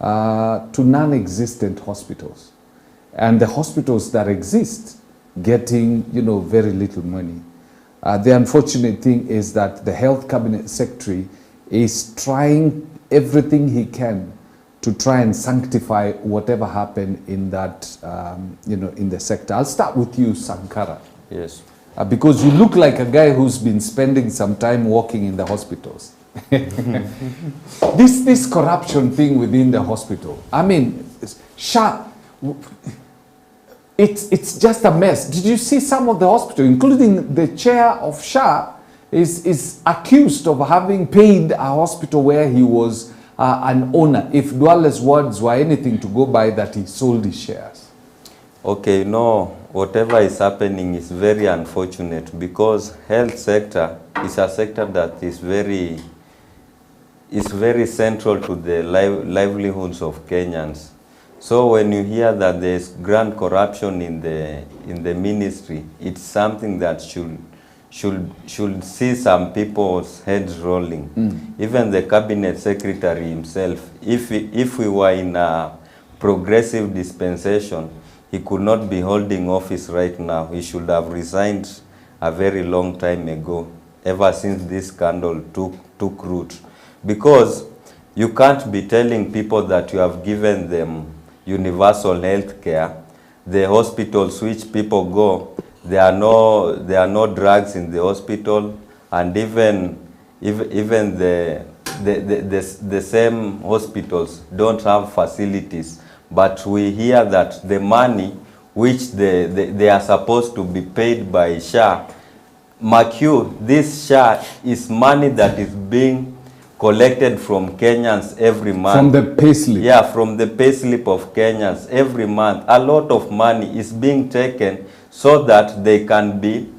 to non-existent hospitals. And the hospitals that exist getting, very little money. The unfortunate thing is that the Health Cabinet Secretary is trying everything he can to try and sanctify whatever happened in that, in the sector. I'll start with you, Sankara. Yes. Because you look like a guy who's been spending some time walking in the hospitals. This corruption thing within the hospital, I mean, SHA, it's just a mess. Did you see some of the hospital, including the chair of SHA, is accused of having paid a hospital where he was an owner, if Duale's words were anything to go by, that he sold his shares? Okay, no, whatever is happening is very unfortunate, because health sector is a sector that is very central to the livelihoods of Kenyans. So when you hear that there's grand corruption in the ministry, it's something that should see some people's heads rolling. Even the cabinet secretary himself, if we were in a progressive dispensation, he could not be holding office right now. He should have resigned a very long time ago, ever since this scandal took root. Because you can't be telling people that you have given them universal health care. The hospitals which people go, there are no drugs in the hospital, and even the same hospitals don't have facilities. But we hear that the money which they are supposed to be paid by SHA, mark you, this SHA is money that is being collected from Kenyans every month. From the payslip? Yeah, from the payslip of Kenyans every month. A lot of money is being taken so that they can be,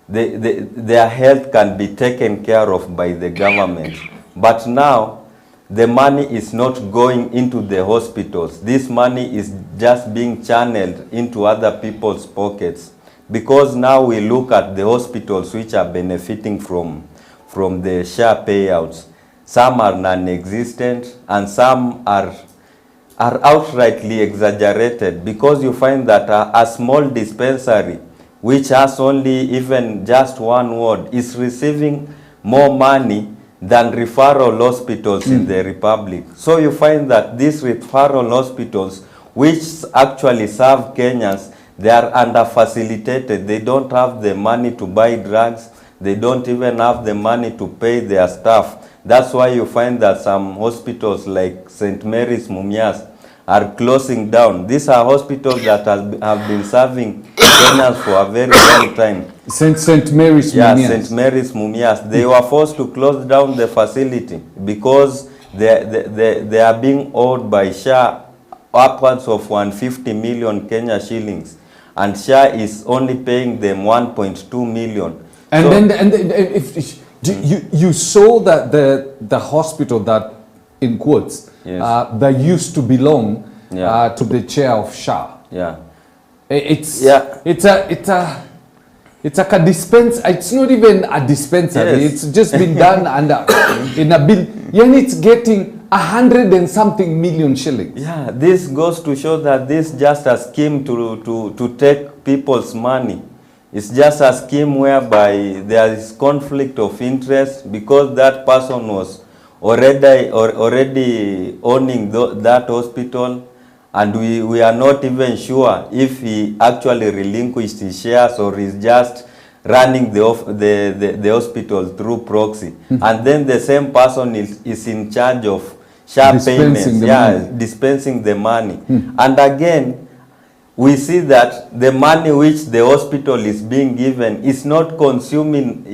their health can be taken care of by the government. But now, the money is not going into the hospitals. This money is just being channeled into other people's pockets. Because now we look at the hospitals which are benefiting from the SHA payouts. Some are non-existent and some are outrightly exaggerated, because you find that a small dispensary which has only even just one ward is receiving more money than referral hospitals in the Republic. So you find that these referral hospitals, which actually serve Kenyans, they are under-facilitated. They don't have the money to buy drugs. They don't even have the money to pay their staff. That's why you find that some hospitals like St. Mary's Mumias are closing down. These are hospitals that have been serving Kenyans for a very long time. St. Mary's Mumias? Yeah, St. Mary's Mumias. They were forced to close down the facility because they are being owed by SHA upwards of 150 million Kenya shillings. And SHA is only paying them 1.2 million. And so, if you saw that the hospital that, in quotes, yes, that used to belong to the chair of SHA. Yeah. It's like a dispenser. It's not even a dispensary. Yes. It's just been done under in a bill. And it's getting 100 and something million shillings. Yeah, this goes to show that this is just a scheme to take people's money. It's just a scheme whereby there is conflict of interest, because that person was already owning that hospital, and we are not even sure if he actually relinquished his shares or is just running the hospital through proxy. And then the same person is in charge of SHA payments, dispensing the money. And again, we see that the money which the hospital is being given is not consummate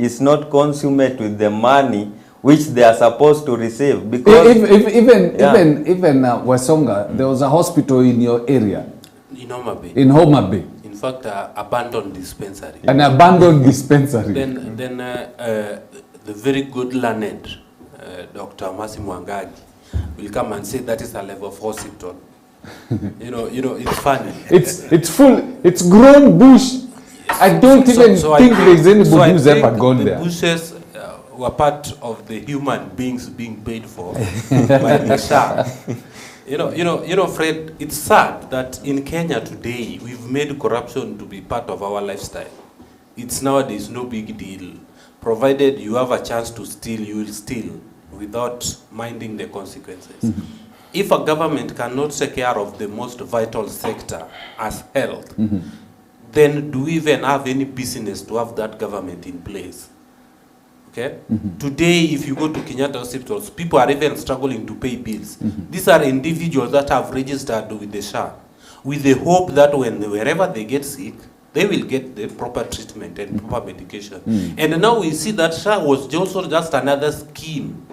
with the money which they are supposed to receive. Because even Wasonga, there was a hospital in your area. In Homa Bay. In Homa Bay. In fact, abandoned dispensary. An abandoned dispensary. Then the very good learned Dr. Masi Mwangagi will come and say that is a level of hospital. you know, it's funny. It's full. It's grown bush. Yes. I don't even think there's anybody who's ever gone there. The bushes were part of the human beings being paid for by the SHA. Fred, it's sad that in Kenya today, we've made corruption to be part of our lifestyle. It's nowadays no big deal. Provided you have a chance to steal, you will steal without minding the consequences. Mm-hmm. If a government cannot take care of the most vital sector as health, mm-hmm. then do we even have any business to have that government in place? Okay? Mm-hmm. Today, if you go to Kenyatta hospitals, people are even struggling to pay bills. Mm-hmm. These are individuals that have registered with the SHA, with the hope that wherever they get sick, they will get the proper treatment and proper medication. Mm-hmm. And now we see that SHA was also just another scheme.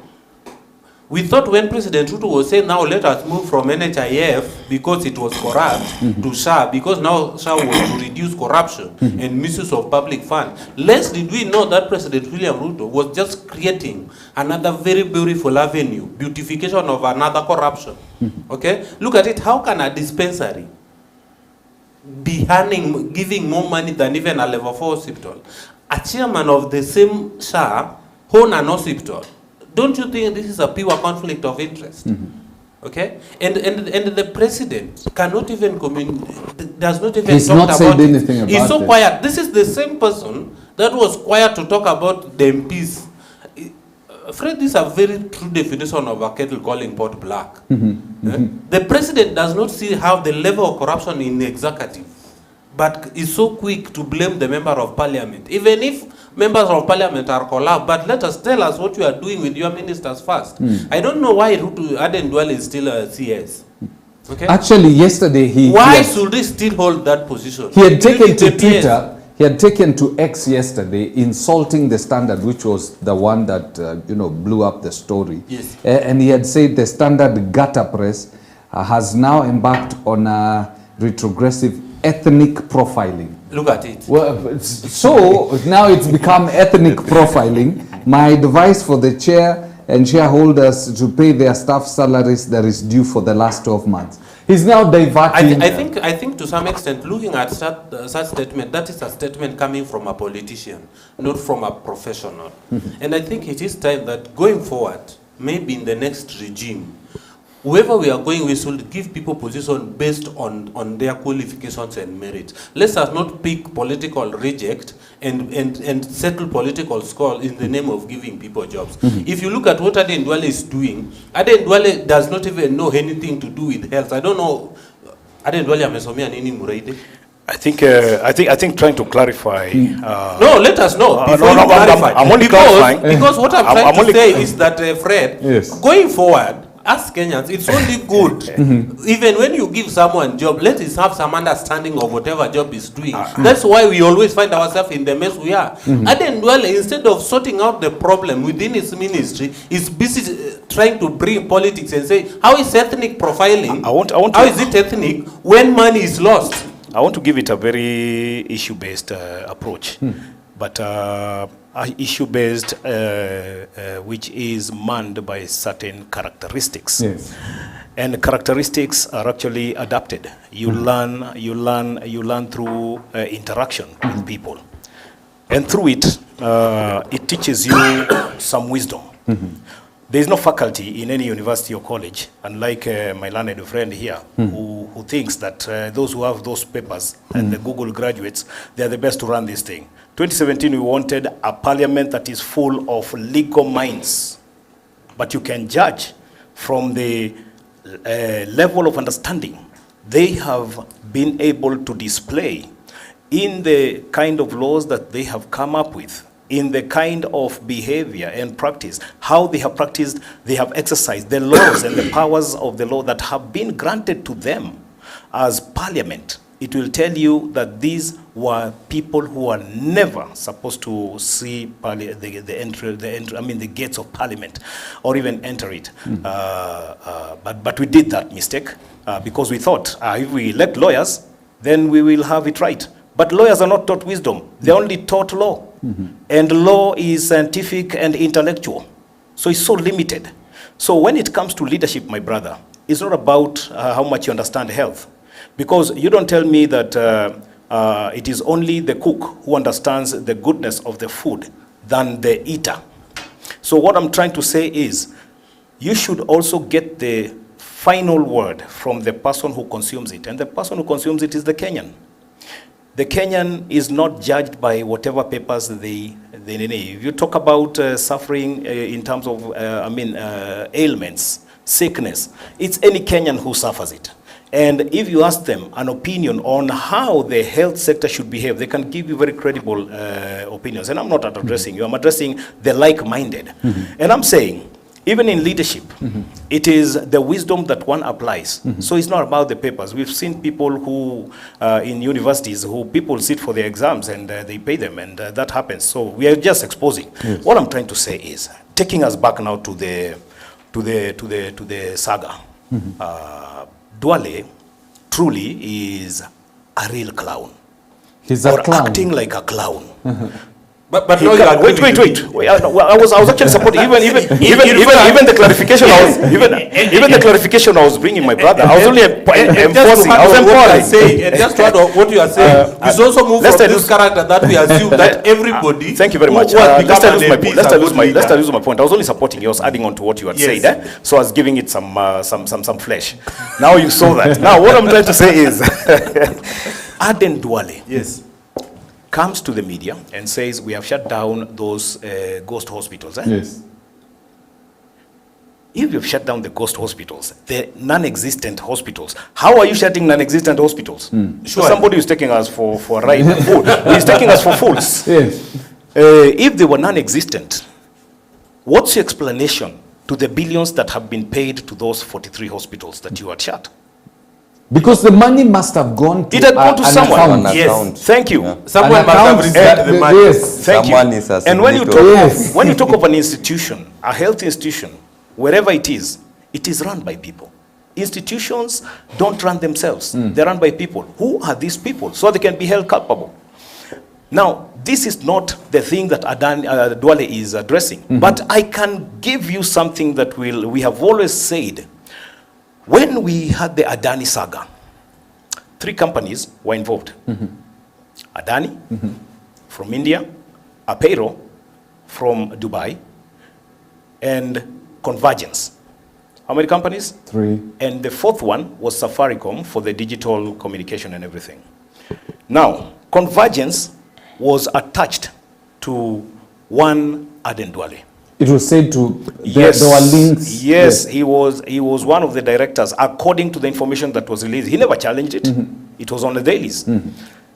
We thought when President Ruto was saying, now let us move from NHIF because it was corrupt mm-hmm. to SHA, because now SHA was to reduce corruption mm-hmm. and misuse of public funds. Less did we know that President William Ruto was just creating another very beautiful avenue, beautification of another corruption. Mm-hmm. Okay? Look at it. How can a dispensary be giving more money than even a level 4 hospital? A chairman of the same SHA own an hospital. Don't you think this is a pure conflict of interest? Mm-hmm. Okay? And the president cannot even does not even talk about it. He's so quiet. This is the same person that was quiet to talk about the MPs. Fred, this is a very true definition of a kettle calling pot black. Mm-hmm. Mm-hmm. The president does not see how the level of corruption in the executive, but is so quick to blame the member of parliament. Even if members of parliament are collab, but tell us what you are doing with your ministers first. I don't know why Aden Duale is still a CS. Okay? Actually, yesterday Why should he still hold that position? He had taken to Twitter, he had taken to X yesterday, insulting the Standard, which was the one that blew up the story. Yes. And he had said the Standard gutter press has now embarked on a retrogressive ethnic profiling. Look at it. Well, so now it's become ethnic profiling. My advice for the chair and shareholders to pay their staff salaries that is due for the last 12 months. He's now diverting. I think to some extent, looking at such statement, that is a statement coming from a politician, not from a professional. Mm-hmm. And I think it is time that going forward, maybe in the next regime, whoever we are going, we should give people position based on their qualifications and merit. Let us not pick political reject and settle political score in the name of giving people jobs. Mm-hmm. If you look at what Aden Duale is doing, Aden Duale does not even know anything to do with health. I don't know. Aden Duale amesomea nini Muraide? I think trying to clarify. No, let us know. I'm only clarifying. Because what I'm trying to say is that, Fred, yes. Going forward, as Kenyans, it's only good. Mm-hmm. Even when you give someone a job, let us have some understanding of whatever job is doing. That's why we always find ourselves in the mess we are. Mm-hmm. Aden Duale, instead of sorting out the problem within his ministry, is busy trying to bring politics and say, how is ethnic profiling? How is it ethnic when money is lost? I want to give it a very issue-based approach. But issue-based, which is manned by certain characteristics. Yes. And characteristics are actually adapted. You learn through interaction with people. And through it, it teaches you some wisdom. There is no faculty in any university or college, unlike my learned friend here, who thinks that those who have those papers and the Google graduates, they are the best to run this thing. 2017, we wanted a parliament that is full of legal minds. But you can judge from the level of understanding they have been able to display in the kind of laws that they have come up with, in the kind of behavior and practice, how they have practiced, they have exercised the laws and the powers of the law that have been granted to them as parliament. It will tell you that these were people who are never supposed to see the gates of parliament or even enter it. But we did that mistake because we thought if we elect lawyers, then we will have it right. But lawyers are not taught wisdom. They're only taught law. And law is scientific and intellectual. So it's so limited. So when it comes to leadership, my brother, it's not about how much you understand health. Because you don't tell me that it is only the cook who understands the goodness of the food than the eater. So what I'm trying to say is, you should also get the final word from the person who consumes it, and the person who consumes it is the Kenyan. The Kenyan is not judged by whatever papers they need. If you talk about suffering in terms of, ailments, sickness, it's any Kenyan who suffers it. And if you ask them an opinion on how the health sector should behave, they can give you very credible opinions. And I'm not addressing you, I'm addressing the like-minded. And I'm saying, even in leadership, it is the wisdom that one applies. So it's not about the papers. We've seen people who, in universities, who people sit for their exams and they pay them, and that happens. So we are just exposing. Yes. What I'm trying to say is, taking us back now to the saga. Duale truly is a real clown. He's a clown. Acting like a clown. But no, wait. I was actually supporting even the clarification. Even the clarification I was bringing my brother. I was only enforcing. I was empowering. Just to add on what you are saying, it's also moved from this character that we assume that everybody. Thank you very much. Let's lose my point. I was only supporting. I was adding on to what you had said. So I was giving it some flesh. Now you saw that. Now what I'm trying to say is, Aden Duale. Yes. Comes to the media and says, we have shut down those ghost hospitals. Yes. If you've shut down the ghost hospitals, the non-existent hospitals, how are you shutting non-existent hospitals? Sure. Somebody who's taking us for a ride. He's taking us for fools. Yes. If they were non-existent, what's your explanation to the billions that have been paid to those 43 hospitals that you had shut? Because the money must have gone to, it had gone to someone. Account. Yes, thank you. Yeah. Someone must have received the money. Yes. Thank Someone you. is a And when you signator. talk when you talk of an institution, a health institution, wherever it is run by people. Institutions don't run themselves. They're run by people. Who are these people? So they can be held culpable. Now, this is not the thing that Duale is addressing, but I can give you something that we have always said. When we had the Adani saga, 3 companies were involved. Adani from India, Apero from Dubai, and Convergence. How many companies? 3. And the 4th one was Safaricom for the digital communication and everything. Now, Convergence was attached to one Aden Duale. It was said to, Yes, there were links. Yes, he was one of the directors, according to the information that was released. He never challenged it. It was on the dailies.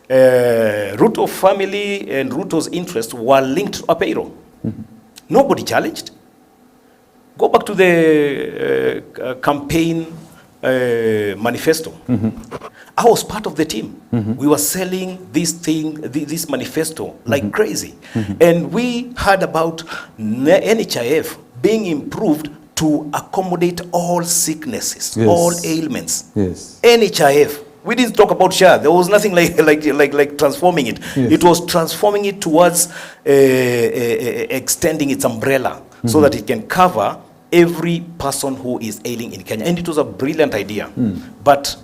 Ruto family and Ruto's interests were linked to Apero. Nobody challenged. Go back to the campaign manifesto. I was part of the team. We were selling this manifesto like crazy. And we heard about NHIF being improved to accommodate all sicknesses, all ailments. Yes. NHIF. We didn't talk about SHA. There was nothing like transforming it. Yes. It was transforming it towards extending its umbrella so that it can cover every person who is ailing in Kenya. And it was a brilliant idea. But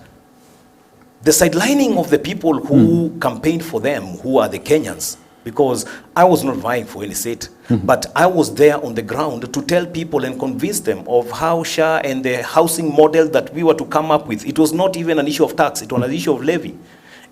the sidelining of the people who campaigned for them, who are the Kenyans, because I was not vying for any seat, but I was there on the ground to tell people and convince them of how SHA and the housing model that we were to come up with. It was not even an issue of tax, it was an issue of levy.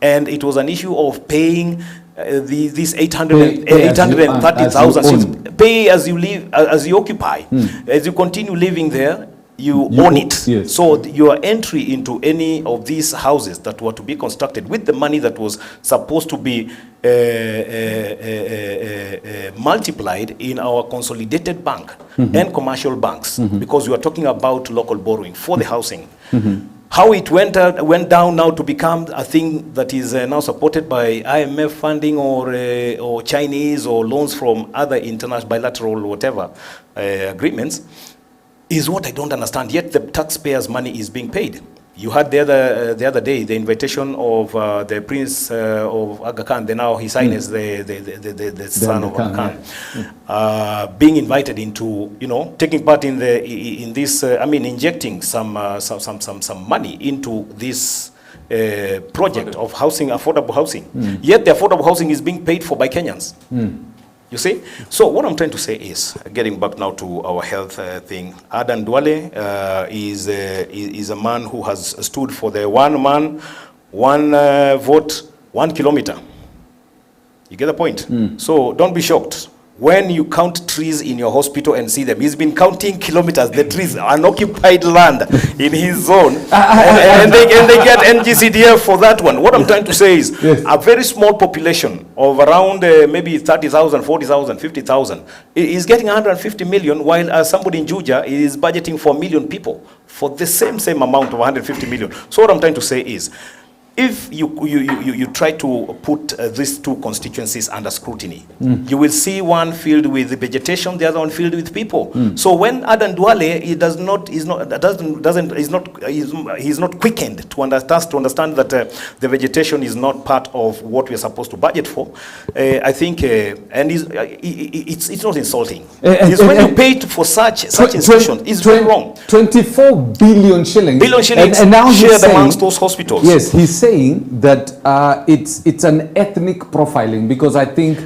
And it was an issue of paying these 830,000. Pay as you live, as you occupy. As you continue living there, you own it. Yes. So your entry into any of these houses that were to be constructed with the money that was supposed to be multiplied in our consolidated bank and commercial banks, because we are talking about local borrowing for the housing. How it went down now to become a thing that is now supported by IMF funding or Chinese or loans from other international bilateral whatever agreements is what I don't understand. Yet the taxpayers' money is being paid. You had the other day the invitation of the Prince of Aga Khan, now His Highness the son of Aga Khan, being invited into, taking part in this. Injecting some money into this project of housing, affordable housing. Yet the affordable housing is being paid for by Kenyans. You see? So what I'm trying to say is, getting back now to our health thing, Adan Duale is a man who has stood for the one man, one vote, 1 kilometer. You get the point? So don't be shocked. When you count trees in your hospital and see them, he's been counting kilometers, the trees, unoccupied land in his zone, and they get NGCDF for that one. What I'm trying to say is, a very small population of around maybe 30,000, 40,000, 50,000 is getting 150 million, while somebody in Juja is budgeting for 1 million people for the same amount of 150 million. So what I'm trying to say is, if you try to put these two constituencies under scrutiny, you will see one filled with vegetation, the other one filled with people. So when Adan Duale, he's not quickened to understand that the vegetation is not part of what we're supposed to budget for. I think, and it's not insulting. It's when you pay for such institutions, it's very wrong. 24 billion shillings. And now shared amongst those hospitals. Yes, he's saying that it's an ethnic profiling, because I think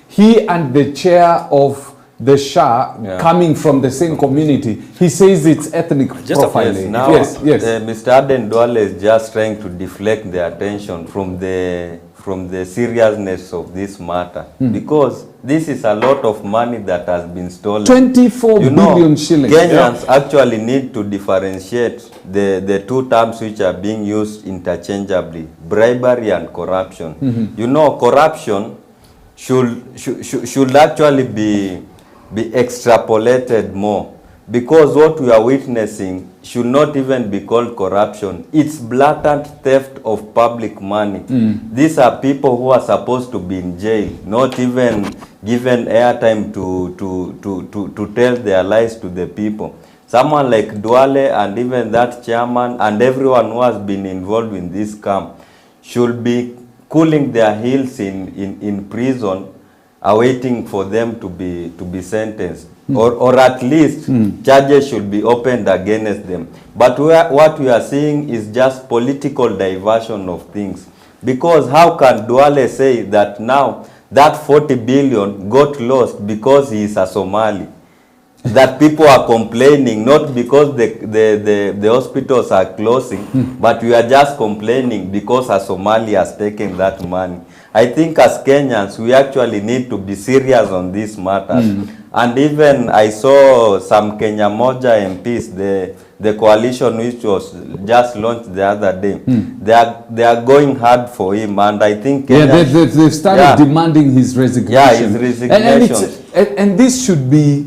he and the chair of the Shah coming from the same community, he says it's ethnic profiling. Yes, yes. Mr. Aden Duale is just trying to deflect the attention from the seriousness of this matter, because this is a lot of money that has been stolen. 24 billion shillings. Kenyans actually need to differentiate the two terms which are being used interchangeably: bribery and corruption. Corruption should actually be extrapolated more, because what we are witnessing should not even be called corruption. It's blatant theft of public money. These are people who are supposed to be in jail, not even given airtime to tell their lies to the people. Someone like Duale and even that chairman and everyone who has been involved in this scam should be cooling their heels in prison, awaiting for them to be sentenced. Or at least charges should be opened against them. But what we are seeing is just political diversion of things. Because how can Duale say that now that 40 billion got lost because he is a Somali? That people are complaining, not because the hospitals are closing, but we are just complaining because a Somali has taken that money. I think as Kenyans, we actually need to be serious on this matter. And even I saw some Kenya Moja MPs, the coalition which was just launched the other day, they are going hard for him, and I think Kenyans, they've started demanding his resignation. Yeah, his resignation. And this should be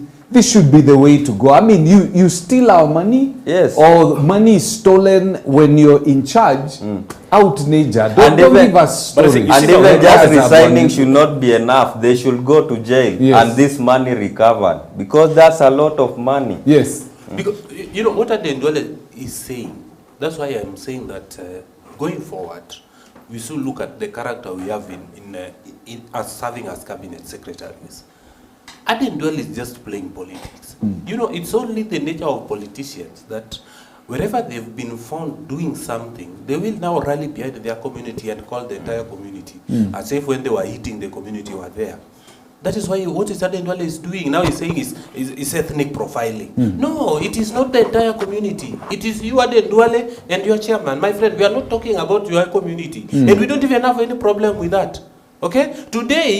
the way to go. I mean, you steal our money, or money is stolen when you're in charge. Out Naja, don't give us stories. And even just resigning should not be enough. They should go to jail and this money recovered, because that's a lot of money. Yes. Because what Aden Duale is saying, that's why I'm saying that going forward, we should look at the character we have in as serving as cabinet secretaries. Aden Duale is just playing politics. It's only the nature of politicians that wherever they've been found doing something, they will now rally behind their community and call the entire community, as if when they were eating, the community were there. That is why what Aden Duale is doing now, is saying is ethnic profiling. No, it is not the entire community. It is you, Aden Duale, and your chairman. My friend, we are not talking about your community. And we don't even have any problem with that. Okay?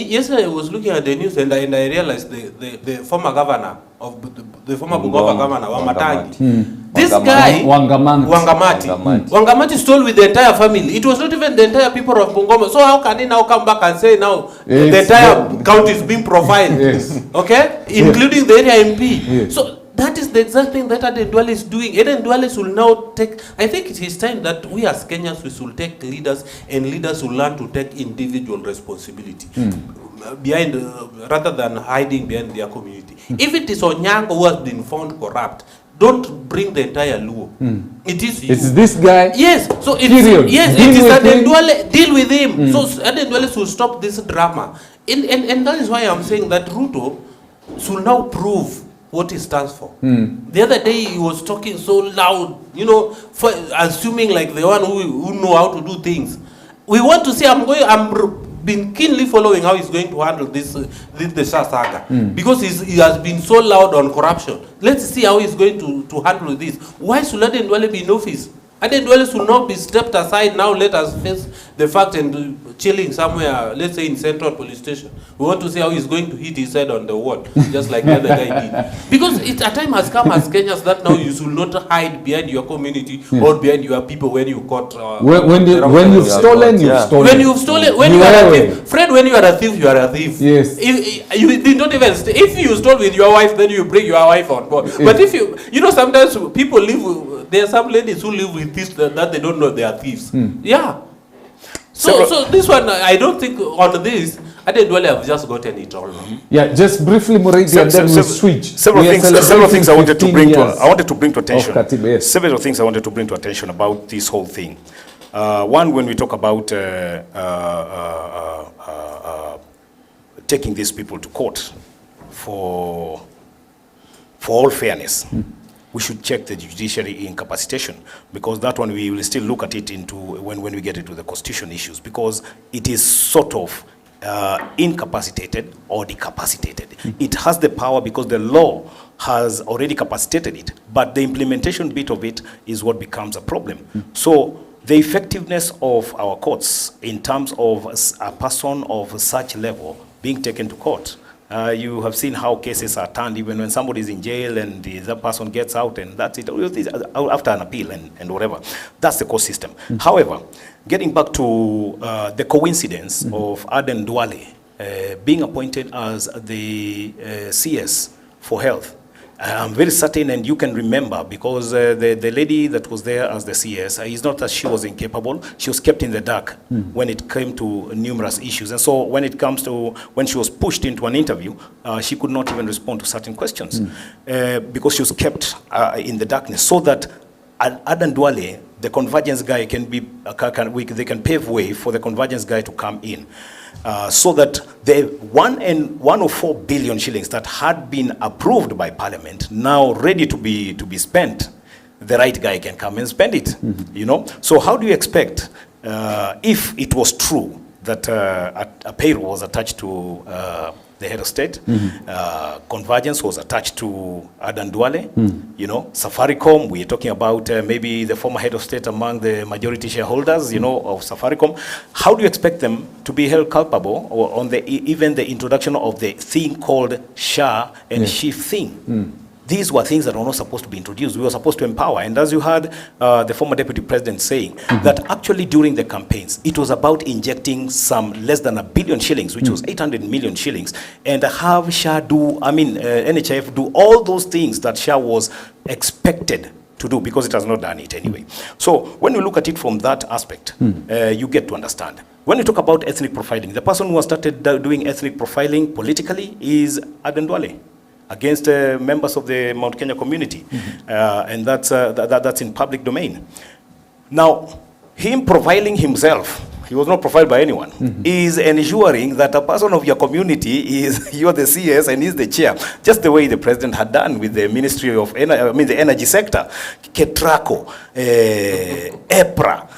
Yesterday I was looking at the news and I realized the former governor of the former Bungoma governor, Wamatangi. This guy, Wangamati stole with the entire family. It was not even the entire people of Bungoma. So how can he now come back and say now the entire county is being profiled? Okay? Including the area MP. So that is the exact thing that Aden Duale is doing. Aden Duale will now take, I think it is time that we as Kenyans, we should take leaders, and leaders will learn to take individual responsibility behind, rather than hiding behind their community. If it is Onyango who has been found corrupt, don't bring the entire Luo. It is you. It's this guy. Yes. So it is Aden Duale. Deal with him. So Aden Duale should stop this drama. And that is why I'm saying that Ruto should now prove what he stands for. The other day he was talking so loud, assuming like the one who know how to do things. We want to say, I'm been keenly following how he's going to handle this the Shah saga, because he has been so loud on corruption. Let's see how he's going to handle this. Why should Aden Duale be in office? Aden Duale should not be stepped aside now. Let us face the fact and chilling somewhere, let's say in Central Police Station. We want to see how he's going to hit his head on the wall, just like the other guy did. Because a time has come as Kenyans that now you should not hide behind your community or behind your people when you caught. When you've stolen, you've stolen. When you've stolen, when you are a thief, Fred, when you are a thief, you are a thief. Yes. If you did not even if you stole with your wife, then you bring your wife on board. But if you know, sometimes people live. There are some ladies who live with thieves that they don't know they are thieves. Yeah. So this one, I don't think on this, I didn't really have just gotten it all. Yeah, just briefly, Muridi, and then we switch. Several things I wanted to bring to attention. Katiba, yes. Several things I wanted to bring to attention about this whole thing. One, when we talk about taking these people to court for all fairness. We should check the judiciary incapacitation, because that one we will still look at it into when we get into the constitution issues, because it is sort of incapacitated or decapacitated. It has the power because the law has already capacitated it, but the implementation bit of it is what becomes a problem. So the effectiveness of our courts in terms of a person of such level being taken to court, you have seen how cases are turned even when somebody is in jail and the other person gets out, and that's it, after an appeal and whatever. That's the court system. However, getting back to the coincidence of Aden Duale being appointed as the CS for health, I'm very certain, and you can remember, because the lady that was there as the CS, it's not that she was incapable, she was kept in the dark when it came to numerous issues. And so when it comes to, when she was pushed into an interview, she could not even respond to certain questions because she was kept in the darkness, so that Aden Duale, the convergence guy, they can pave way for the convergence guy to come in. So that the 104 billion shillings that had been approved by Parliament, now ready to be spent, the right guy can come and spend it. You know. So how do you expect, if it was true that a payroll was attached to the head of state, convergence was attached to Aden Duale, you know, Safaricom, we're talking about maybe the former head of state among the majority shareholders, you know, of Safaricom. How do you expect them to be held culpable or on even the introduction of the thing called Shah and Chief thing? These were things that were not supposed to be introduced. We were supposed to empower. And as you heard the former deputy president saying, that actually during the campaigns, it was about injecting some less than $1 billion shillings, which was 800 million shillings, and have Shah do, NHIF do all those things that Shah was expected to do, because it has not done it anyway. So when you look at it from that aspect, you get to understand. When you talk about ethnic profiling, the person who has started doing ethnic profiling politically is Aden Duale, against members of the Mount Kenya community. And that's in public domain. Now, him profiling himself, he was not profiled by anyone, is ensuring that a person of your community is, you're the CS and he's the chair, just the way the president had done with the Ministry of the energy sector, Ketraco, EPRA,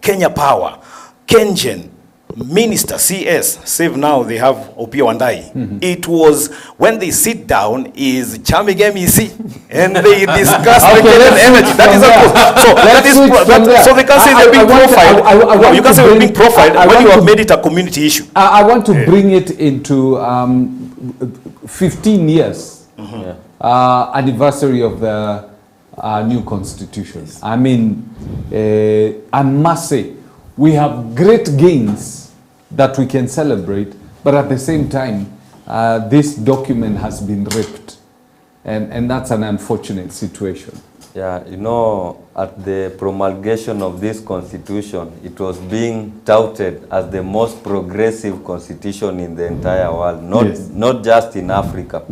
Kenya Power, Kengen, Minister, CS, save now they have Opio Wandai. It was when they sit down is Chamig MEC and they discuss the Kenyan energy. That is so they can say they're being profiled. No, you can say they're being profiled when you have made it a community issue. I want to bring it into 15 years anniversary of the new constitution. I mean, I must say, we have great gains that we can celebrate, but at the same time, this document has been ripped, and that's an unfortunate situation. Yeah, you know, at the promulgation of this constitution, it was being touted as the most progressive constitution in the entire world, not just in Africa,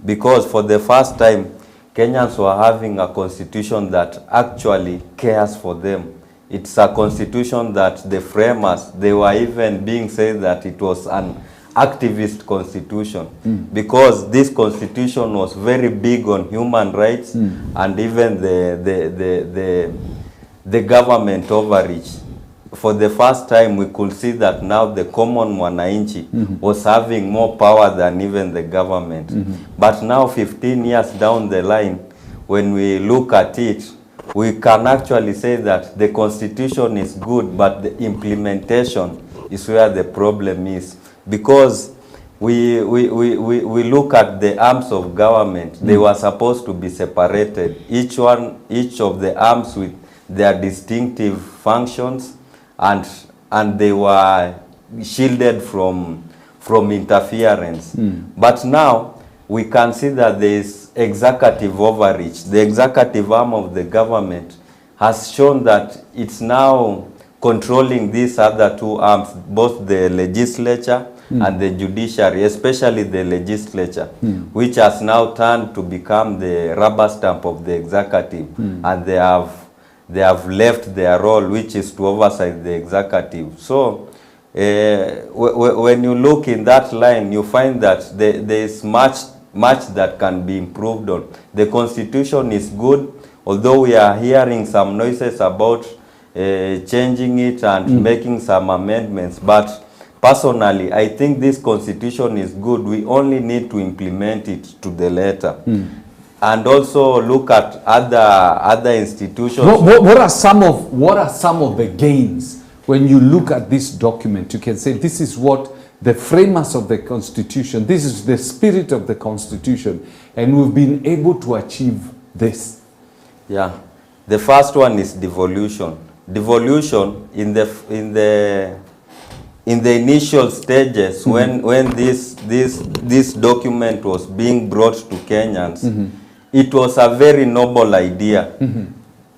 because for the first time, Kenyans were having a constitution that actually cares for them. It's a constitution that the framers, they were even being said that it was an activist constitution, because this constitution was very big on human rights and even the government overreach. for the first time, we could see that now the common mwananchi was having more power than even the government. But now, 15 years down the line, when we look at it, we can actually say that the constitution is good, but the implementation is where the problem is. Because we look at the arms of government, they were supposed to be separated. Each of the arms with their distinctive functions, and they were shielded from interference. But now we can see that there is executive overreach. The executive arm of the government has shown that it's now controlling these other two arms, both the legislature and the judiciary, especially the legislature, which has now turned to become the rubber stamp of the executive, and they have left their role, which is to oversight the executive. So when you look in that line, you find that there is much that can be improved on. The constitution is good, although we are hearing some noises about changing it and making some amendments. But personally, I think this constitution is good. We only need to implement it to the letter. And also look at other institutions. What are some of the gains when you look at this document? You can say this is what the framers of the Constitution, this is the spirit of the Constitution, and we've been able to achieve this. Yeah, the first one is devolution. Devolution in the initial stages, when this document was being brought to Kenyans, it was a very noble idea.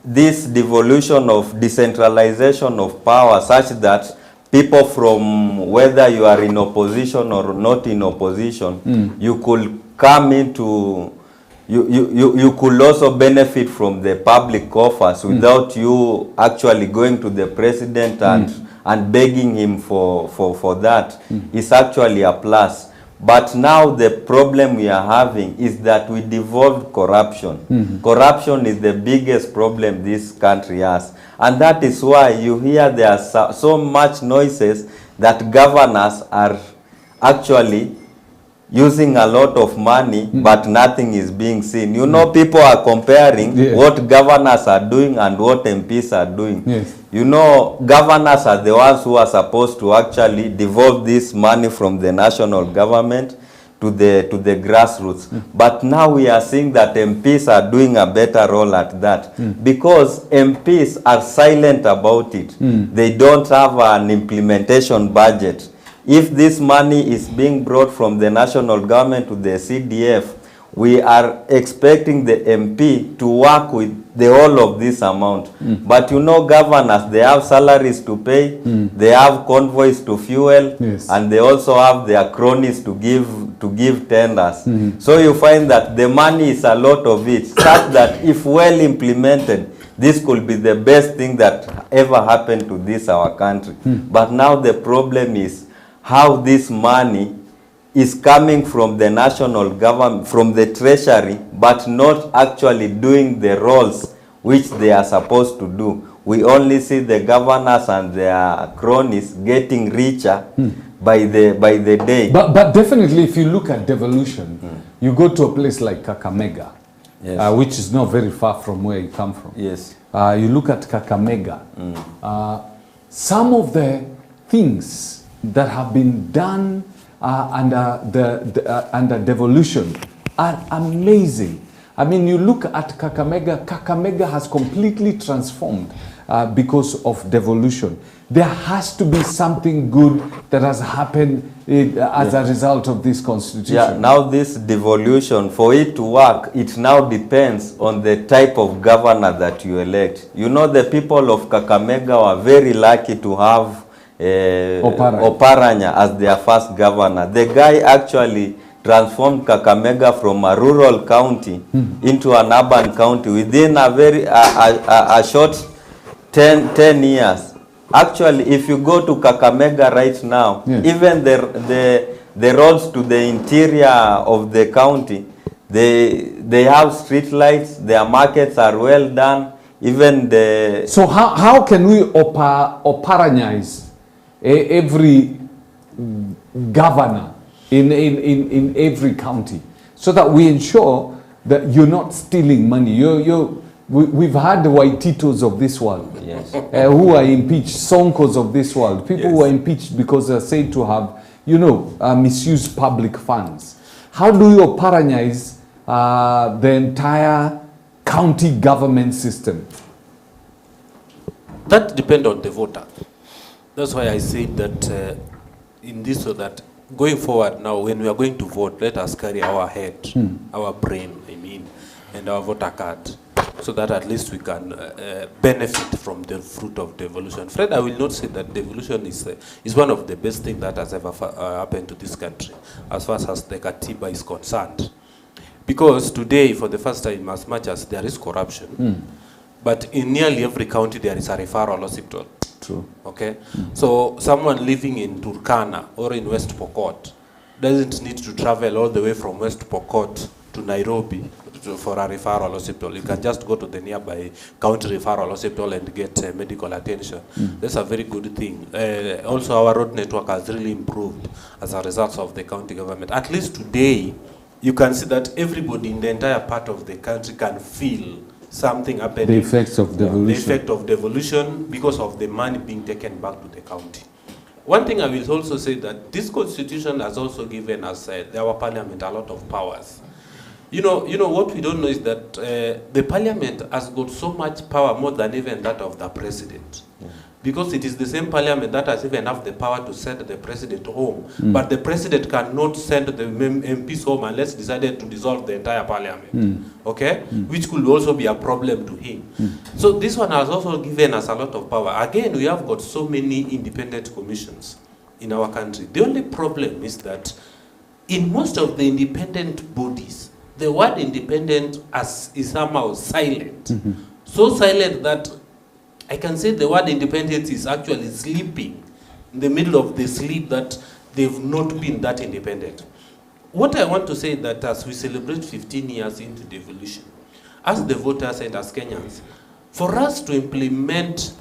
This devolution of decentralization of power, such that people, from whether you are in opposition or not in opposition, you could come into, you could also benefit from the public coffers without you actually going to the president and begging him for that. Is actually a plus. But now the problem we are having is that we devolved corruption. Corruption is the biggest problem this country has. And that is why you hear there are so much noises that governors are actually using a lot of money, but nothing is being seen. You know, people are comparing what governors are doing and what MPs are doing. You know, governors are the ones who are supposed to actually devolve this money from the national government to the grassroots. But now we are seeing that MPs are doing a better role at that, because MPs are silent about it. They don't have an implementation budget. If this money is being brought from the national government to the CDF, we are expecting the MP to work with the whole of this amount. But you know, governors, they have salaries to pay, they have convoys to fuel, and they also have their cronies to give tenders. So you find that the money is a lot of it, such that if well implemented, this could be the best thing that ever happened to this our country. But now the problem is how this money is coming from the national government, from the treasury, but not actually doing the roles which they are supposed to do. We only see the governors and their cronies getting richer by the day. But definitely, if you look at devolution, you go to a place like Kakamega, which is not very far from where you come from. You look at Kakamega, some of the things that have been done under devolution are amazing. I mean, you look at Kakamega, Kakamega has completely transformed because of devolution. There has to be something good that has happened as a result of this constitution. Now this devolution, for it to work, it now depends on the type of governor that you elect. You know, the people of Kakamega were very lucky to have Oparanya as their first governor. The guy actually transformed Kakamega from a rural county into an urban county within a short 10 years. Actually, if you go to Kakamega right now, even the roads to the interior of the county, they have street lights, their markets are well done. even the... So how can we operanize every governor in every county so that we ensure that you're not stealing money? We've had the Waititos of this world, Yes. who are impeached, Sonkos of this world, people who are impeached because they're said to have, misused public funds. How do you operanize the entire county government system? That depends on the voter. That's why I said that in this, so that going forward now, when we are going to vote, let us carry our head, our brain, and our voter card, so that at least we can benefit from the fruit of devolution. Fred, I will not say that devolution is one of the best things that has ever happened to this country, as far as the Katiba is concerned. Because today, for the first time, as much as there is corruption, but in nearly every county there is a referral hospital. True. Okay? So someone living in Turkana or in West Pokot doesn't need to travel all the way from West Pokot to Nairobi for a referral hospital. You can just go to the nearby county referral hospital and get medical attention. That's a very good thing. Also, our road network has really improved as a result of the county government. At least today, you can see that everybody in the entire part of the country can feel something happening. The effects of devolution. The effect of devolution because of the money being taken back to the county. One thing I will also say that this constitution has also given us, our parliament, a lot of powers. You know what we don't know is that the parliament has got so much power, more than even that of the president. Because it is the same parliament that has even have the power to send the president home. But the president cannot send the MPs home unless decided to dissolve the entire parliament. Okay? Which could also be a problem to him. So this one has also given us a lot of power. Again, we have got so many independent commissions in our country. The only problem is that in most of the independent bodies, the word independent is somehow silent. So silent that I can say the word independence is actually sleeping in the middle of the sleep, that they've not been that independent. What I want to say is that as we celebrate 15 years into devolution, as the voters and as Kenyans, for us to implement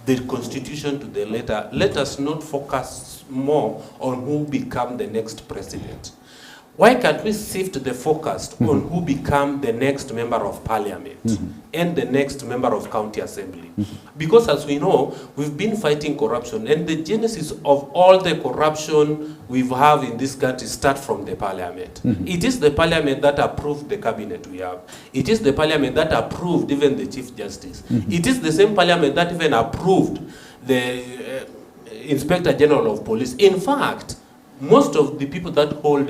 the constitution to the letter, let us not focus more on who become the next president. Why can't we shift the focus on who become the next member of parliament and the next member of county assembly? Because as we know, we've been fighting corruption, and the genesis of all the corruption we have in this country start from the parliament. It is the parliament that approved the cabinet we have. It is the parliament that approved even the chief justice. It is the same parliament that even approved the inspector general of police. In fact, most of the people that hold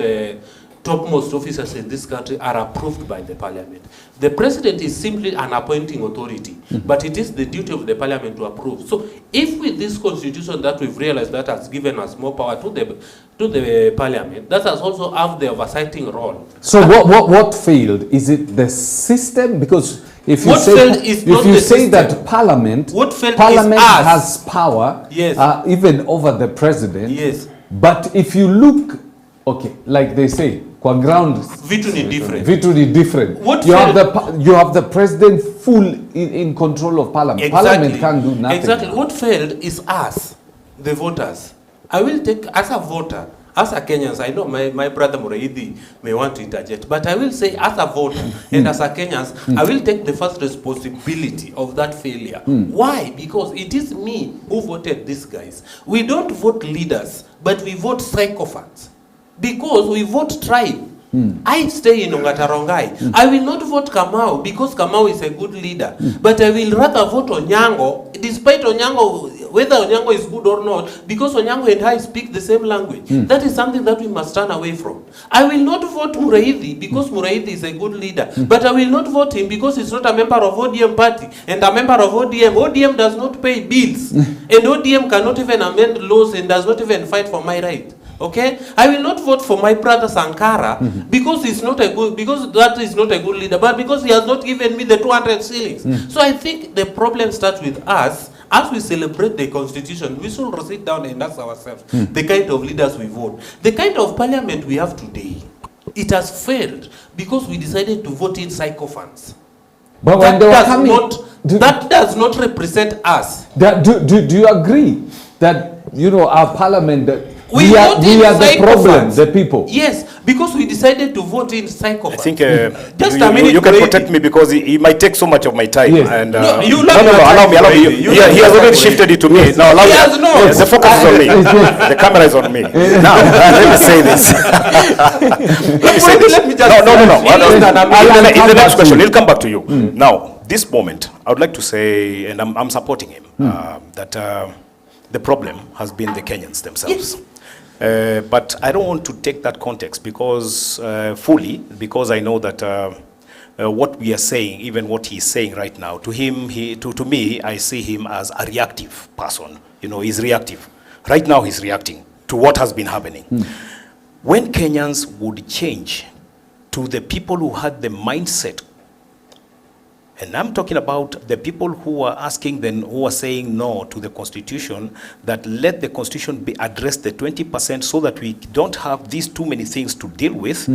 topmost officers in this country are approved by the parliament. The president is simply an appointing authority, but it is the duty of the parliament to approve. So if with this constitution that we've realized that has given us more power to the parliament, that has also have the oversighting role. So what failed? Is it the system? Because if you say that parliament has power, yes, even over the president, yes. But if you look, okay, like they say, kwa ground, vitu ni different. You have the president full in control of parliament. Exactly. Parliament can't do nothing. Exactly. What failed is us, the voters. I will take, as a voter, as a Kenyans, I know my brother Muraidi may want to interject, but I will say as a voter and as a Kenyans, I will take the first responsibility of that failure. Why? Because it is me who voted these guys. We don't vote leaders, but we vote psychopaths. Because we vote tribe. I stay in Ongatarongai. I will not vote Kamau because Kamau is a good leader. But I will rather vote Onyango, despite Onyango, whether Onyango is good or not, because Onyango and I speak the same language. That is something that we must turn away from. I will not vote Muraidi because Muraidi is a good leader. But I will not vote him because he's not a member of ODM party. And a member of ODM, ODM does not pay bills. And ODM cannot even amend laws and does not even fight for my right. Okay, I will not vote for my brother Sankara because he's not a good, because that is not a good leader, but because he has not given me the 200 shillings. So I think the problem starts with us. As we celebrate the constitution, we should sit down and ask ourselves the kind of leaders we vote, the kind of parliament we have today. It has failed because we decided to vote in sycophants. But when That does not represent us. Do you agree that, you know, our parliament, We are the problem, psychopaths. the people? Yes, because we decided to vote in psychopaths. I think Just you, a minute, you can Brady. protect me because he might take so much of my time. Yes. And, No, you no, love your allow time, me. Brady. He You love has your already time, shifted Brady. it to me. Now allow He me. has not. Yes, the focus is on me. The camera is on me. Now, let me say this. Let me just No. In the next question, you. he'll come back to you. Now, this moment, I would like to say, and I'm supporting him, that the problem has been the Kenyans themselves. But I don't want to take that context because fully, because I know that what we are saying, even what he's saying right now, to him, to me, I see him as a reactive person. You know, he's reactive. Right now, he's reacting to what has been happening. When Kenyans would change to the people who had the mindset, and I'm talking about the people who are asking them, who are saying no to the constitution, that let the constitution be addressed the 20% so that we don't have these too many things to deal with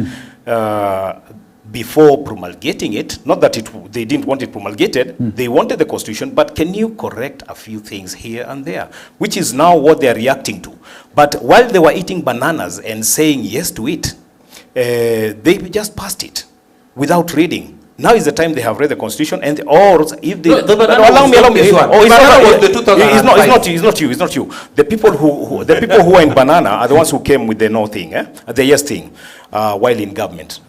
before promulgating it. Not that they didn't want it promulgated, they wanted the constitution, but can you correct a few things here and there, which is now what they're reacting to. But while they were eating bananas and saying yes to it, they just passed it without reading. Now is the time they have read the constitution, and or if they allow me. Oh, it's not you. The people who are in banana are the ones who came with the no thing, the yes thing, while in government,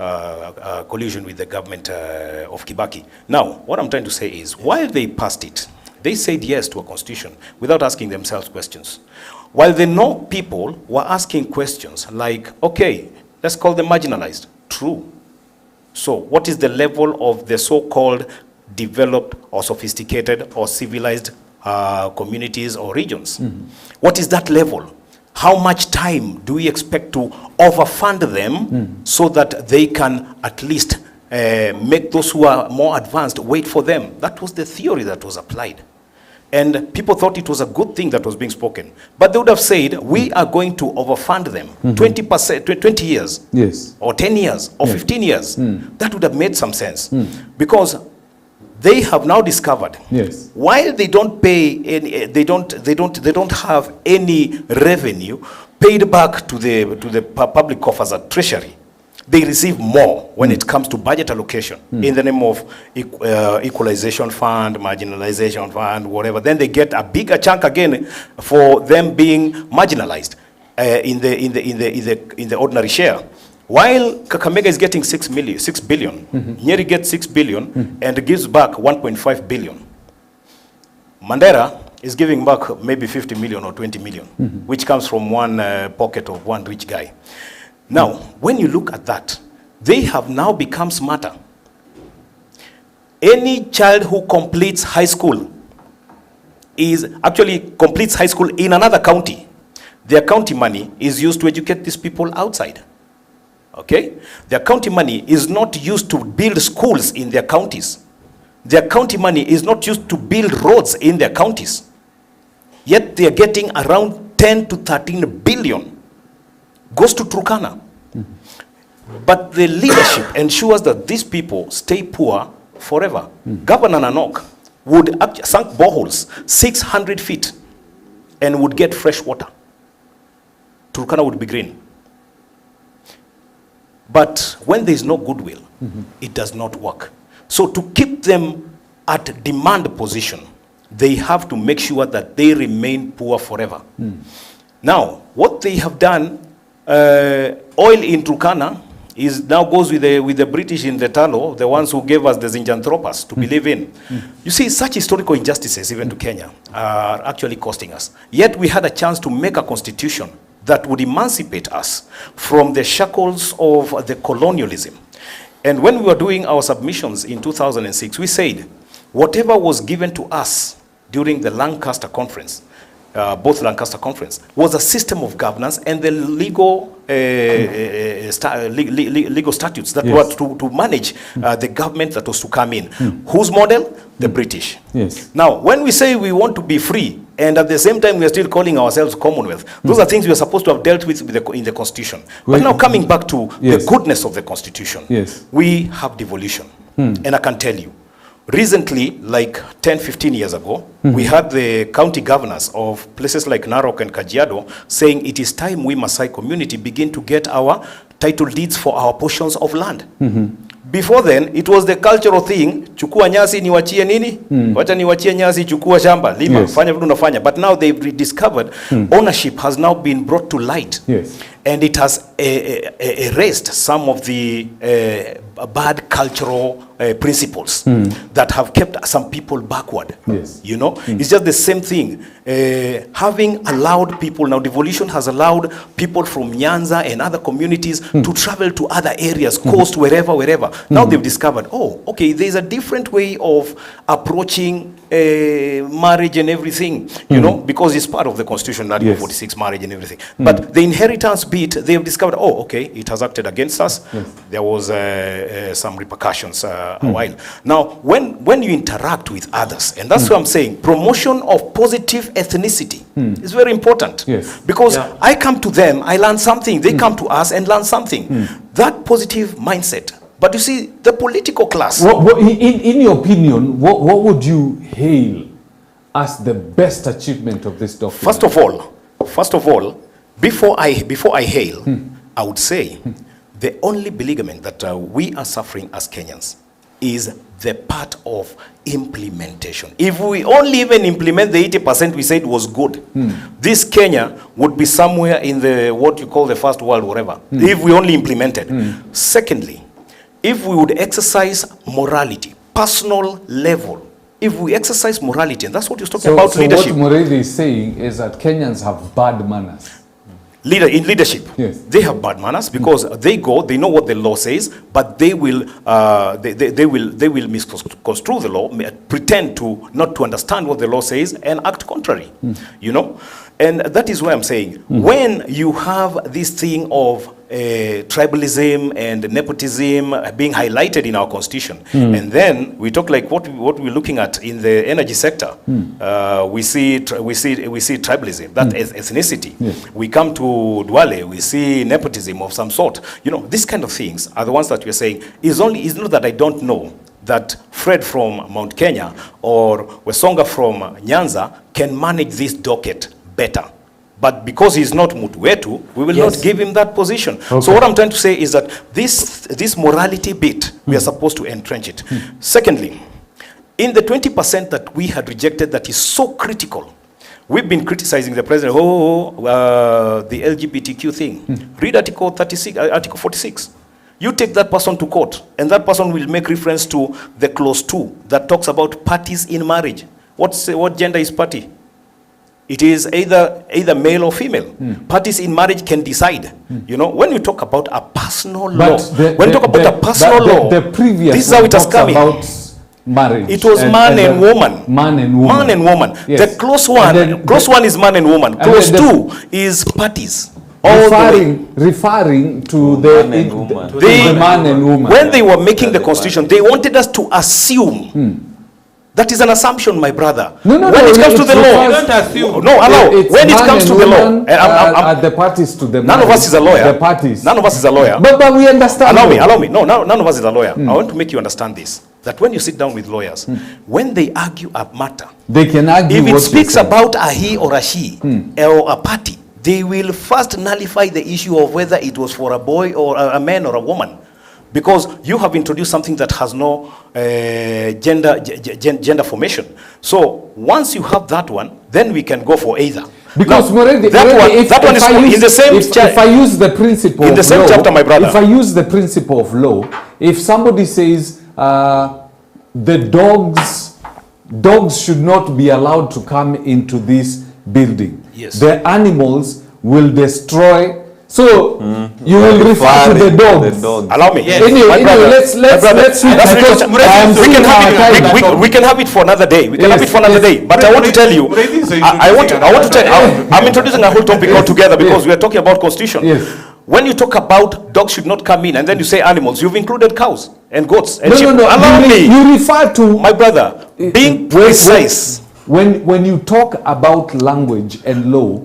collusion with the government of Kibaki. Now, what I'm trying to say is, while they passed it, they said yes to a constitution without asking themselves questions. While the no people were asking questions like, okay, let's call them marginalized. True. So what is the level of the so-called developed or sophisticated or civilized communities or regions? What is that level? How much time do we expect to overfund them so that they can at least make those who are more advanced wait for them? That was the theory that was applied. And people thought it was a good thing that was being spoken. But they would have said, we are going to overfund them 20%, 20 years, Yes. or 10 years, or 15 years. That would have made some sense. Because they have now discovered, Yes. while they don't pay any, they don't have any revenue paid back to the public coffers at treasury. They receive more when it comes to budget allocation in the name of equalization fund, marginalization fund, whatever. Then they get a bigger chunk again for them being marginalized in the ordinary share. While Kakamega is getting 6 billion, Nyeri gets 6 billion and gives back 1.5 billion. Mandera is giving back maybe 50 million or 20 million, which comes from one pocket of one rich guy. Now, when you look at that, they have now become smarter. Any child who completes high school completes high school in another county. Their county money is used to educate these people outside. Okay? Their county money is not used to build schools in their counties. Their county money is not used to build roads in their counties. Yet they are getting around 10 to 13 billion. Goes to Turkana. But the leadership ensures that these people stay poor forever. Governor Nanok would sunk boreholes 600 feet and would get fresh water. Turkana would be green. But when there is no goodwill, it does not work. So to keep them at demand position, they have to make sure that they remain poor forever. Now, what they have done, oil in Turkana now goes with the British in the Talo, the ones who gave us the Zinjanthropus to believe in. You see, such historical injustices, even to Kenya, are actually costing us. Yet we had a chance to make a constitution that would emancipate us from the shackles of the colonialism. And when we were doing our submissions in 2006, we said, whatever was given to us during the Lancaster Conference, both Lancaster Conference, was a system of governance and the legal statutes that were to manage the government that was to come in. Whose model? The British. Yes. Now, when we say we want to be free, and at the same time we are still calling ourselves Commonwealth, those are things we are supposed to have dealt with in the Constitution. But now coming back to the goodness of the Constitution, we have devolution. And I can tell you, Recently, like 10, 15 years ago, we had the county governors of places like Narok and Kajiado saying it is time we Maasai community begin to get our title deeds for our portions of land. Before then, it was the cultural thing, chukua nyasi niwachie nini? Wacha niwachie nyasi, chukua shamba, lima, Yes. fanya vitu unafanya. But now they've rediscovered ownership has now been brought to light. Yes. And it has erased some of the bad cultural principles that have kept some people backward. Yes. You know, it's just the same thing. Having allowed people, now devolution has allowed people from Nyanza and other communities to travel to other areas, coast, wherever. Now they've discovered, oh, okay, there's a different way of approaching marriage and everything, you know, because it's part of the Constitution, Article Yes. 46, marriage and everything. But the inheritance bit, they have discovered, oh, okay, it has acted against us. Yes. There was some repercussions a while. Now, when you interact with others, and that's what I'm saying, promotion of positive ethnicity is very important. Yes. Because I come to them, I learn something. They come to us and learn something. That positive mindset. But you see, the political class. In your opinion, what would you hail as the best achievement of this document? First of all, before I hail, I would say the only beleaguerment that we are suffering as Kenyans is the part of implementation. If we only even implement the 80% we said was good, this Kenya would be somewhere in the what you call the first world, whatever, if we only implemented. Secondly, if we would exercise morality, personal level, if we exercise morality, and that's what you're talking about leadership. So what Moredi is saying is that Kenyans have bad manners. In leadership, yes. They have bad manners because they know what the law says, but they will misconstrue the law, pretend to not to understand what the law says, and act contrary. You know, and that is why I'm saying when you have this thing of tribalism and nepotism being highlighted in our constitution, and then we talk like what we're looking at in the energy sector. We see tribalism, that ethnicity. Yes. We come to Duale, we see nepotism of some sort. You know, these kind of things are the ones that we're saying is not that I don't know that Fred from Mount Kenya or Wesonga from Nyanza can manage this docket better. But because he's not Mutu wetu, we will not give him that position. Okay. So what I'm trying to say is that this morality bit, we are supposed to entrench it. Secondly, in the 20% that we had rejected that is so critical, we've been criticizing the president, the LGBTQ thing. Read Article 46. You take that person to court, and that person will make reference to the clause 2 that talks about parties in marriage. What gender is party? It is either male or female. Parties in marriage can decide. You know, when you talk about a personal law, when you talk about a personal law, the previous this is how it has come in. About marriage. It was man and woman. Man and woman. Man and woman. Yes. The clause one is man and woman. Clause 2 is parties. Referring to the man and woman. When they were making the constitution, they wanted us to assume. That is an assumption, my brother. No, when it comes to the law, you don't assume. No, allow. When it comes to the law, are the parties to the none of us is a lawyer. The parties. None of us is a lawyer. But we understand. Allow me. No, none of us is a lawyer. I want to make you understand this. That when you sit down with lawyers, when they argue a matter, they can argue. If it speaks about a he or a she or a party, they will first nullify the issue of whether it was for a boy or a man or a woman. Because you have introduced something that has no gender formation. So once you have that one, then we can go for either. Because now, that one is in the same chapter. If I use the principle in the same law, chapter, my brother. If I use the principle of law, if somebody says the dogs should not be allowed to come into this building, yes. The animals will destroy. So you will refer to the dogs. Allow me. Yes. Anyway, let's we can have it for another day. We can have it for another day. But I want to tell you, I'm introducing a whole topic altogether because we are talking about constitution. Yes. When you talk about dogs should not come in, and then you say animals, you've included cows and goats and sheep. No. Allow me. You refer to my brother being precise. When you talk about language and law,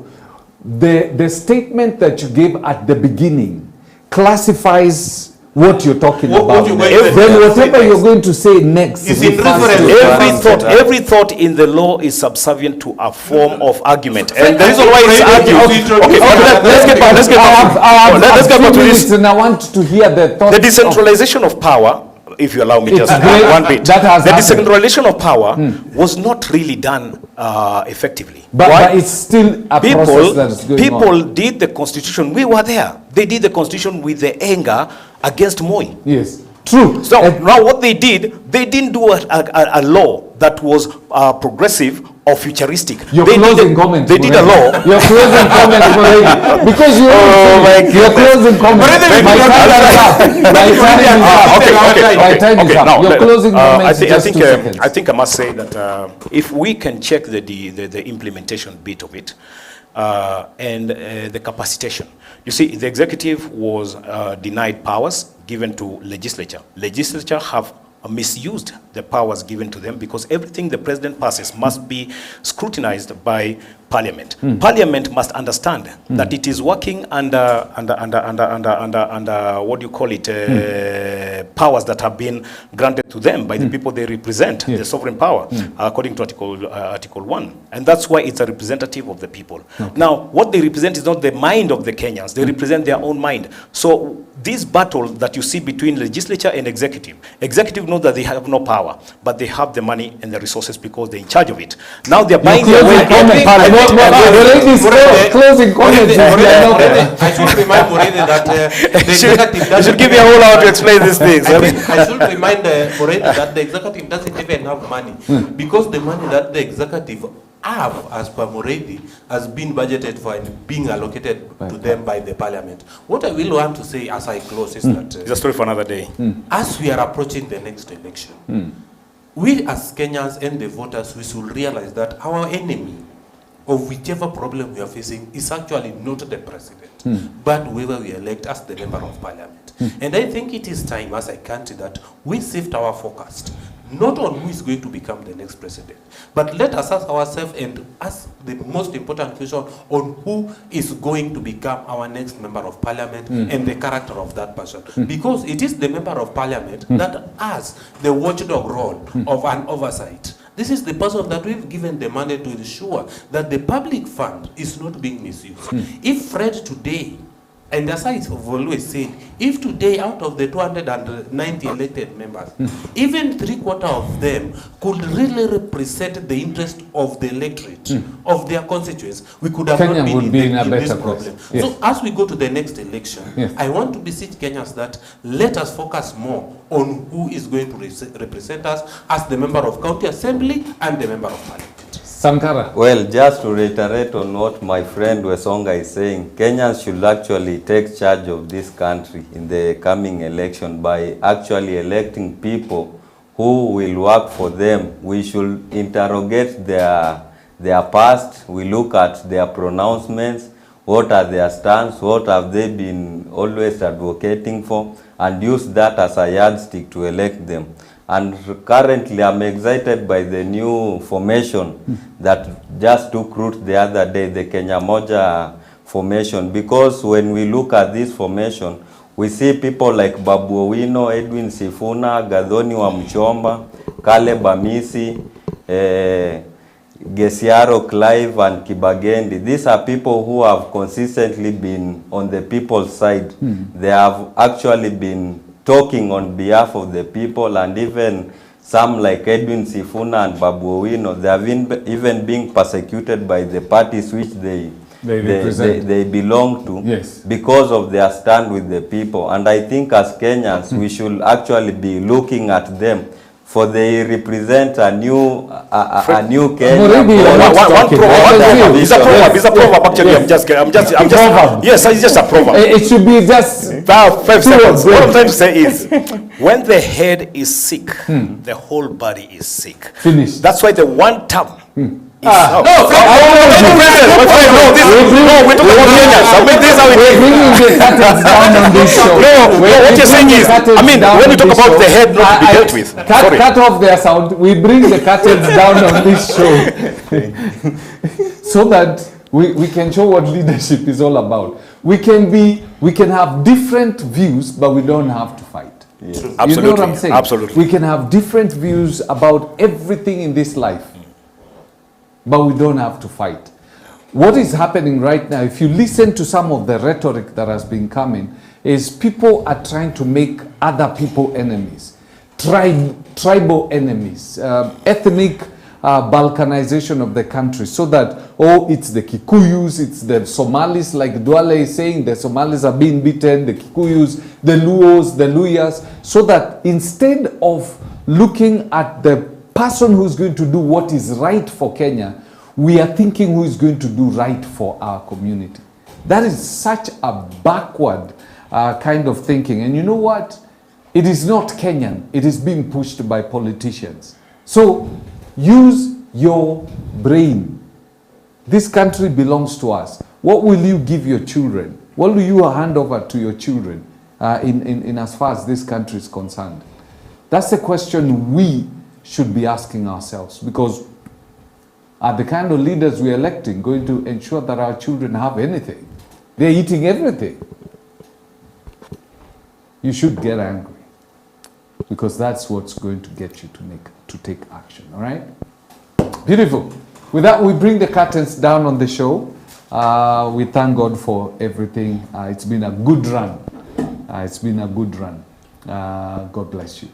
the statement that you gave at the beginning classifies what you're talking What about. you're Then going to say whatever next. you're going to say next Is in refers reference to- to- Every thought in the law is subservient to a form of argument, and the reason why it's argued. Okay, let's get back. Let's get back to this. And I want to hear the thoughts. The decentralization of power, if you allow me just great. one bit. That has The happened. decentralization of power was not really done effectively. But, Why? but it's still a process that is going on. People did the constitution. We were there. They did the constitution with the anger against Moi. Yes, true. So now what they did, they didn't do a law that was progressive or futuristic. Your They did closing a- comment. They did a Moreno. law. Your closing comment, Moreno. Because you your closing comment. Moreno, My time is up. My time is up. My time is up. now, Your closing comment I is think, just 2 seconds. I think I must say that if we can check the implementation bit of it and the capacitation. You see, the executive was denied powers given to legislature. Legislature have misused the powers given to them because everything the president passes must be scrutinized by parliament. Parliament must understand that it is working under what do you call it, powers that have been granted to them by the people they represent, the sovereign power, according to Article 1. And that's why it's a representative of the people. Now, what they represent is not the mind of the Kenyans. They represent their own mind. So this battle that you see between legislature and executive know that they have no power, but they have the money and the resources because they're in charge of it. Now they're buying their way. Closing comments. I should remind Moreno that the executive You doesn't should give me a whole hour to explain these things. I should remind Moreno that the executive doesn't even have money because the money that the executive have, as per Moredi, has been budgeted for and being allocated to them by the parliament. What I will want to say as I close is that It's a story for another day. as we are approaching the next election, we as Kenyans and the voters, we should realize that our enemy of whichever problem we are facing is actually not the president, but whoever we elect as the member of parliament. And I think it is time as a country that we shift our focus not on who is going to become the next president, but let us ask ourselves and ask the most important question on who is going to become our next member of parliament and the character of that person. Because it is the member of parliament that has the watchdog role of an oversight. This is the person that we've given the mandate to ensure that the public fund is not being misused. If Fred today, and as I have always said, if today out of the 290 elected members, even 3/4 of them could really represent the interest of the electorate, of their constituents, we could have Kenya not been would be in a this better problem. place. Yes. So as we go to the next election, Yes. I want to beseech Kenyans that let us focus more on who is going to represent us as the member of county assembly and the member of parliament. Sankara. Well, just to reiterate on what my friend Wesonga is saying, Kenyans should actually take charge of this country in the coming election by actually electing people who will work for them. We should interrogate their past. We look at their pronouncements. What are their stance? What have they been always advocating for? And use that as a yardstick to elect them. And currently, I'm excited by the new formation that just took root the other day, the Kenya Moja formation. Because when we look at this formation, we see people like Babu Owino, Edwin Sifuna, Gathoni wa Mchomba, Caleb Amisi, Gesiaro, Clive, and Kibagendi. These are people who have consistently been on the people's side. They have actually been talking on behalf of the people, and even some like Edwin Sifuna and Babu Owino, they have even being persecuted by the parties which they belong to, Yes. because of their stand with the people. And I think as Kenyans, we should actually be looking at them, for they represent a new Kenya. It's a proverb actually. Yes, it's just a proverb. It should be just 5 seconds. What I'm trying to say is, when the head is sick, the whole body is sick. Finish. That's why the one term is No, we're talking about Kenyans. I mean, this is how it We're is. bringing the curtains down on this show. No, what you're saying is, I mean, when we talk about the head not to be dealt with. Sorry. Cut off their sound. We bring the curtains down on this show so that we can show what leadership is all about. we can have different views, but we don't have to fight. Yes. Absolutely. You know what I'm saying? Absolutely. We can have different views about everything in this life, but we don't have to fight. What is happening right now, if you listen to some of the rhetoric that has been coming, is people are trying to make other people enemies, tribal enemies, ethnic balkanization of the country, so that, oh, it's the Kikuyus, it's the Somalis, like Duale is saying, the Somalis are being beaten, the Kikuyus, the Luos, the Luyas, so that instead of looking at the person who's going to do what is right for Kenya, we are thinking who is going to do right for our community. That is such a backward kind of thinking. And you know what? It is not Kenyan. It is being pushed by politicians. So use your brain. This country belongs to us. What will you give your children? What will you hand over to your children in as far as this country is concerned? That's a question we should be asking ourselves, because are the kind of leaders we're electing going to ensure that our children have anything? They're eating everything. You should get angry, because that's what's going to get you to take action. All right? Beautiful. With that, we bring the curtains down on the show. We thank God for everything. It's been a good run. God bless you.